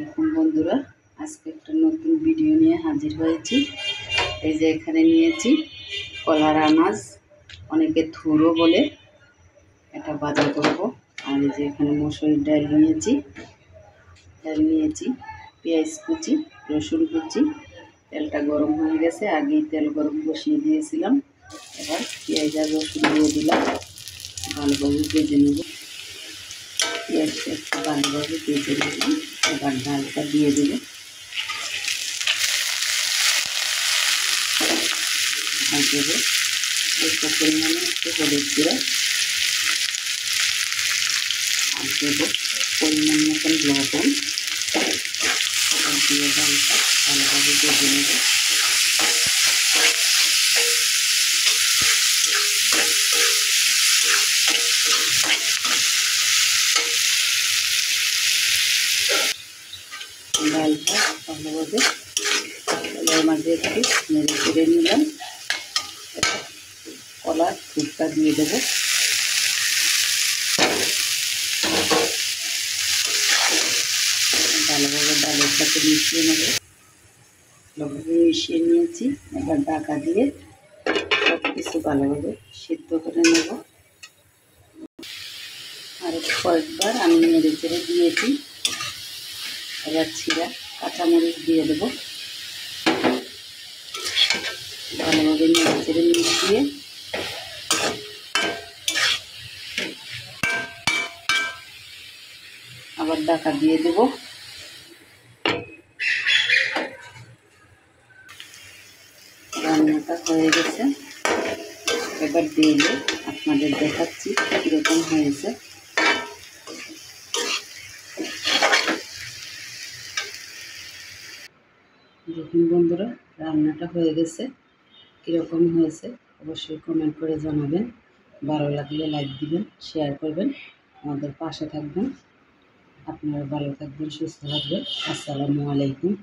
দেখুন বন্ধুরা, আজকে একটা নতুন ভিডিও নিয়ে হাজির হয়েছি। এই যে এখানে নিয়েছি কলার আনাজ, অনেকে থুরো বলে, এটা ভাজা করব। আর এই যে এখানে মসুরির ডাল নিয়েছি, পেঁয়াজ কুচি, রসুন কুচি। তেলটা গরম হয়ে গেছে, আগেই তেল গরম বসিয়ে দিয়েছিলাম। এবার পেঁয়াজ আর রসুন দিয়ে দিলাম, ভালোভাবে ভেজে নেব। পেঁয়াজটা একটু ভালোভাবে ভেজে নিলাম। এবার ডালটা দিয়ে দেবো, দেবো অল্প পরিমাণে একটু হলুদ গুঁড়া, আর দেবো পরিমাণ মতন লবণ। দিয়ে ডালটা ভালোভাবে ভেজে নেব। ডালটা ভালোভাবে কলার মাঝে একটু নেড়ে চেড়ে নিলাম। কলার থুরটা দিয়ে দেবো। ভালোভাবে ডালের সাথে মিশিয়ে নেব। ভালোভাবে মিশিয়ে নিয়েছি। এবার ঢাকা দিয়ে সব কিছু ভালোভাবে সিদ্ধ করে নেব। আর কয়েকবার আমি নেড়ে চেড়ে দিয়েছি। এবার ছিঁড়া কাঁচামরিচ দিয়ে দেবো। ভালোভাবে নেড়ে চেড়ে মিশিয়ে আবার ঢাকা দিয়ে দেবো। রান্নাটা হয়ে গেছে। এবার দিয়ে আপনাদের দেখাচ্ছি কীরকম হয়েছে। দেখুন বন্ধুরা, রান্নাটা হয়ে গেছে। কীরকম হয়েছে অবশ্যই কমেন্ট করে জানাবেন। ভালো লাগলে লাইক দিবেন, শেয়ার করবেন, আমাদের পাশে থাকবেন। আপনারা ভালো থাকবেন, সুস্থ থাকবেন। আসসালামু আলাইকুম।